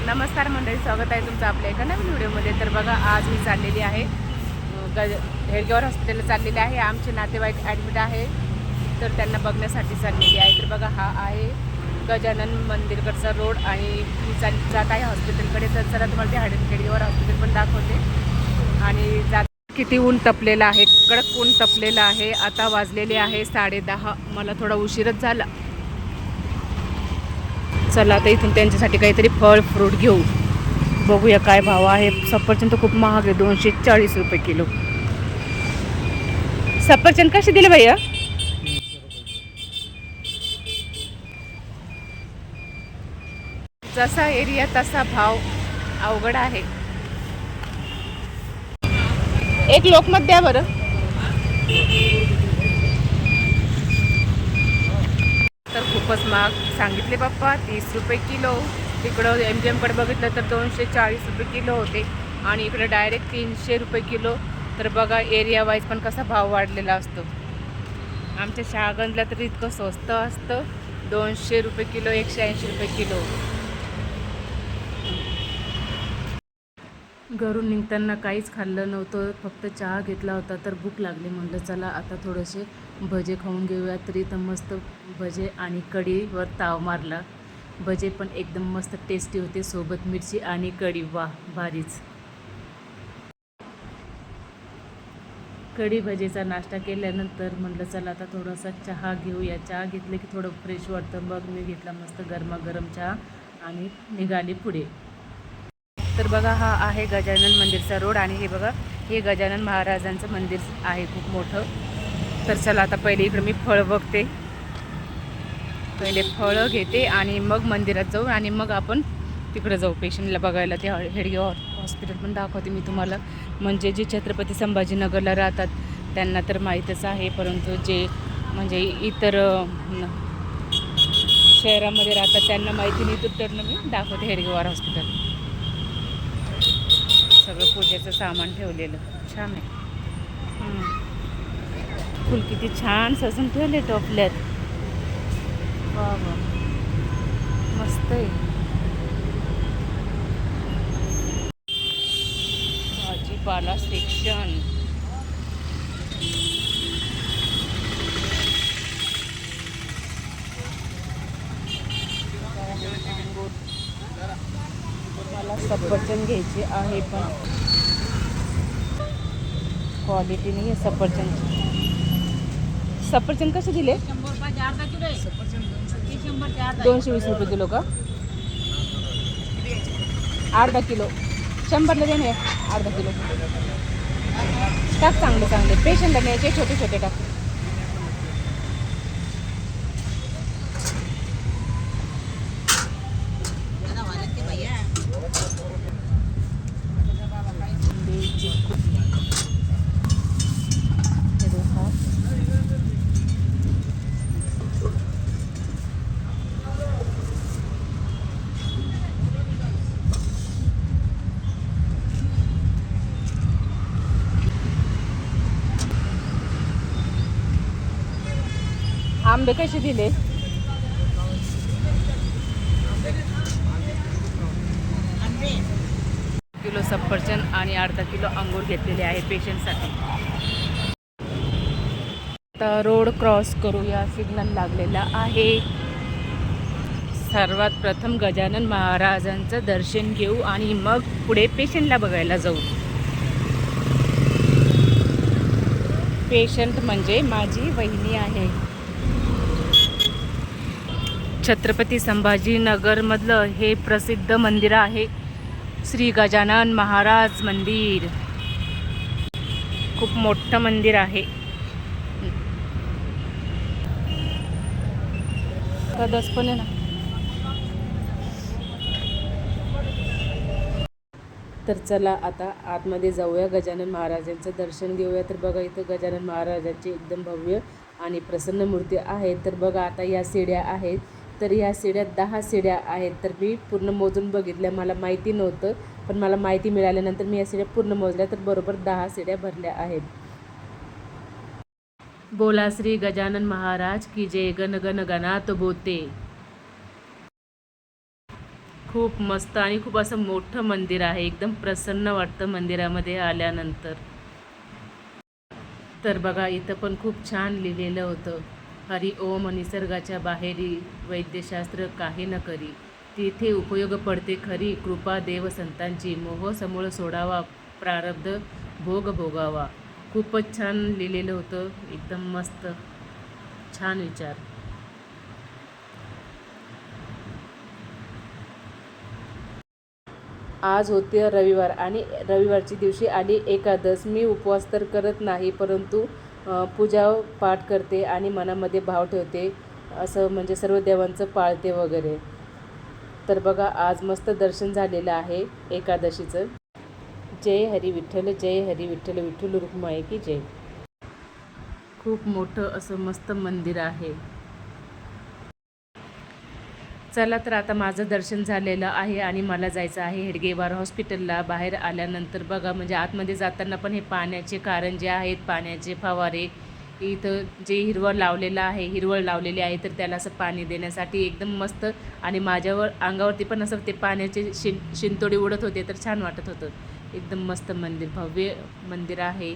नमस्कार मंडळी, स्वागत आहे तुमचं आपल्या एका नवीन व्हिडिओमध्ये. तर बघा, आज मी चाललेली आहे हेडगेवार हॉस्पिटलला चाललेली आहे. आमचे नातेवाईक ॲडमिट आहे, तर त्यांना बघण्यासाठी चाललेली आहे. तर बघा, हा आहे गजानन मंदिरकडचा रोड आणि मी जात आहे हॉस्पिटलकडे. तर चला तुम्हाला ते हेडगेवार हॉस्पिटल पण दाखवते. आणि जात किती ऊन तपलेलं आहे, कडक ऊन तपलेलं आहे. आता वाजलेले आहे 10:30. मला थोडा उशीरच झाला. चला आता इथून त्यांच्यासाठी काहीतरी फळ फ्रूट घेऊ. बघूया काय भाव आहे. सफरचंद तर खूप महाग आहे, 240 रुपये किलो. सफरचंद कसे दिले भैया? जसा एरिया तसा भाव अवघड आहे. एक लोकमत द्या बरं. तर खूपच महाग सांगितले बाप्पा, 30 रुपये किलो. तिकडं MGMकडे बघितलं तर 240 रुपये किलो होते आणि इकडे डायरेक्ट 300 रुपये किलो. तर बघा, एरिया वाईज पण कसा भाव वाढलेला असतो. आमच्या शहागंजला तर इतकं स्वस्त असतं, 200 रुपये किलो, 180 रुपये किलो. घरून निघताना काहीच खाल्लं नव्हतं, फक्त चहा घेतला होता. तर भूक लागली, म्हणलं चला आता थोडेसे भजे खाऊन घेऊया. तरी तर मस्त भजे आणि कढीवर ताव मारला. भजे पण एकदम मस्त टेस्टी होते, सोबत मिरची आणि कढी. वाह, भारीच. कढी भजेचा नाश्ता केल्यानंतर म्हटलं चला आता थोडासा चहा घेऊया. चहा घेतलं की थोडं फ्रेश वाटतं. मग मी घेतला मस्त गरमागरम चहा आणि निघाली पुढे. तर बघा, हा आहे गजानन मंदिरचा रोड आणि हे बघा, हे गजानन महाराजांचं मंदिर आहे खूप मोठं. तर चला आता पहिले इकडं मी फळ बघते. पहिले फळं घेते आणि मग मंदिरात जाऊ आणि मग आपण तिकडं जाऊ पेशंटला बघायला. ते हेडगेवार हॉस्पिटल पण दाखवते मी तुम्हाला. म्हणजे जे छत्रपती संभाजीनगरला राहतात त्यांना तर माहीतच आहे, परंतु जे म्हणजे इतर शहरामध्ये राहतात त्यांना माहिती नाही. तर मी दाखवते हेडगेवार हॉस्पिटल. सगळं पूजेचं सामान ठेवलेलं छान आहे. फुल किती छान सजून ठेवले टोपल्यात. वा वा, मस्त आहे. भाजीपाला सेक्शन. मला सफरचंद घ्यायचे आहे, पण क्वालिटी नाही आहे सफरचंदची. सफरचंद कसे दिले? 220 रुपये किलो का? अर्धा किलो 100ला देणे. अर्धा किलो टाक. चांगले चांगले पेशंटला न्यायचे, छोटे छोटे टाक. आंबे कसे दिले? किलो सफरचंद आणि अर्धा किलो अंगूर घेतलेले आहे पेशंटसाठी. आता रोड क्रॉस करूया, सिग्नल लागलेला आहे. सर्वात प्रथम गजानन महाराजांचं दर्शन घेऊ आणि मग पुढे पेशंटला बघायला जाऊ. पेशंट म्हणजे माझी वहिनी आहे. छत्रपती संभाजीनगरमधलं हे प्रसिद्ध मंदिर आहे, श्री गजानन महाराज मंदिर. खूप मोठं मंदिर आहे. कदस पण आहे ना. तर चला आता आतमध्ये जाऊया, गजानन महाराजांचं दर्शन घेऊया. तर बघा, इथं गजानन महाराजांची एकदम भव्य आणि प्रसन्न मूर्ती आहे. तर बघा, आता या सीड्या आहेत. तर या सीड्या 10 सीड्या आहेत. तर मी पूर्ण मोजून बघितल्या, मला माहिती नव्हतं, पण मला माहिती मिळाल्यानंतर मी या सीड्या पूर्ण मोजल्या. तर बरोबर 10 सीड्या भरल्या आहेत. बोला श्री गजानन महाराज की जय. गण गण गणात बोते. खूप मस्त आणि खूप असं मोठं मंदिर आहे. एकदम प्रसन्न वाटतं मंदिरामध्ये आल्यानंतर. तर बघा इथं पण खूप छान लिहिलेलं होतं. हरी ओम निसर्गाच्या बाहेरी वैद्यशास्त्र काही न करी. तिथे उपयोग पडते खरी कृपा देव संतांची. मोह समूळ सोडावा प्रारब्ध भोग भोगावा. खूपच छान लिहिलेलं होतं. एकदम मस्त छान विचार. आज होते रविवार आणि रविवारची दिवशी आली एकादश. मी उपवास तर करत नाही, परंतु पूजा पाठ करते आणि मनामध्ये भाव ठेवते, असं म्हणजे सर्व देवांचं पाळते वगैरे. तर बघा आज मस्त दर्शन झालेलं आहे एकादशीचं. जय हरी विठ्ठल, जय हरी विठ्ठल, विठ्ठल रुक्माई की जय. खूप मोठं असं मस्त मंदिर आहे. चला तर आता माझं दर्शन झालेलं आहे आणि मला जायचं आहे हेडगेवार हॉस्पिटलला. बाहेर आल्यानंतर बघा म्हणजे आतमध्ये जाताना पण हे पाण्याचे कारंजे आहेत, पाण्याचे फवारे. इथं जे हिरवळ लावलेली आहे, तर त्याला असं पाणी देण्यासाठी एकदम मस्त. आणि माझ्यावर अंगावरती पण असं ते पाण्याचे शिंतोडे उडत होते, तर छान वाटत होतं. एकदम मस्त मंदिर, भव्य मंदिर आहे,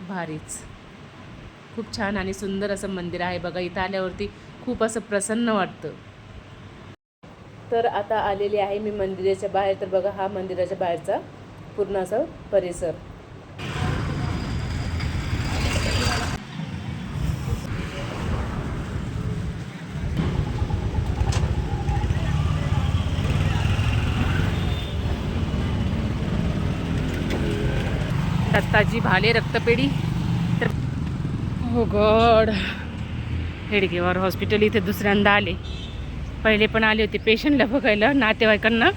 भारीच. खूप छान आणि सुंदर असं मंदिर आहे बघा. इथं आल्यावरती खूप असं प्रसन्न वाटतं. तर आता आलेली आहे मी मंदिराच्या बाहेर. तर बघा हा मंदिराच्या बाहेरचा पूर्ण असा परिसर. दत्ताजी भाले रक्तपेढी. तर हो गॉड, हेडगेवार हॉस्पिटल इथे दुसऱ्यांदा आले. पहिले पण आले होते पेशंटला बघायला, नातेवाईकांना.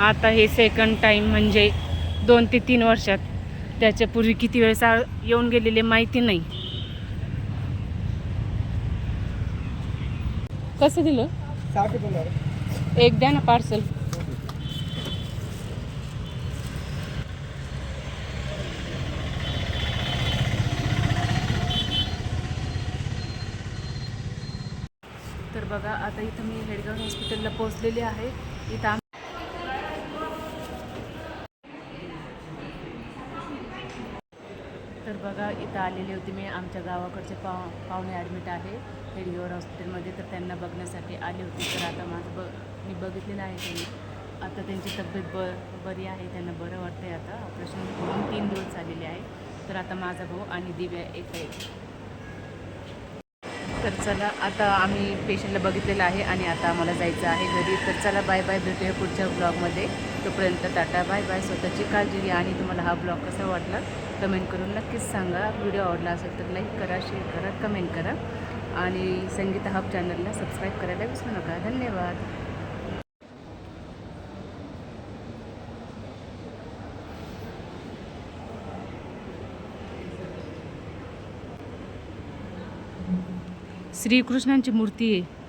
आता हे सेकंड टाईम, म्हणजे 2 ते 3 वर्षात. त्याच्यापूर्वी किती वेळेस येऊन गेलेले माहिती नाही. कसं दिलं? एक द्या ना पार्सल. तर बघा आता इथं मी हेडगाव हॉस्पिटलला पोहोचलेले आहे. इथं तर बघा इथं आलेले होते मी. आमच्या गावाकडचे पाहुणे ॲडमिट आहे हेडगेवार हॉस्पिटलमध्ये, तर त्यांना बघण्यासाठी आले होते. तर आता माझं मी बघितलेलं आहे त्यांनी. आता त्यांची तब्येत बरी आहे, त्यांना बरं वाटतं आहे. आता ऑपरेशन करून 3 दिवस झालेले आहे. तर आता माझा भाऊ आणि दिव्या एक आहे. तर चला आता आम्ही पेशंटला बघितलेलं आहे आणि आता आम्हाला जायचं आहे घरी. तर चला बाय बाय, भेटूया पुढच्या ब्लॉगमध्ये. तोपर्यंत टाटा बाय बाय. स्वतःची काळजी घ्या. आणि तुम्हाला हा ब्लॉग कसा वाटला कमेंट करून नक्कीच सांगा. व्हिडिओ आवडला असेल तर लाईक करा, शेअर करा, कमेंट करा. आणि संगीता हब चॅनलला सबस्क्राईब करायला विसरू नका. धन्यवाद. श्रीकृष्णांची मूर्ती आहे.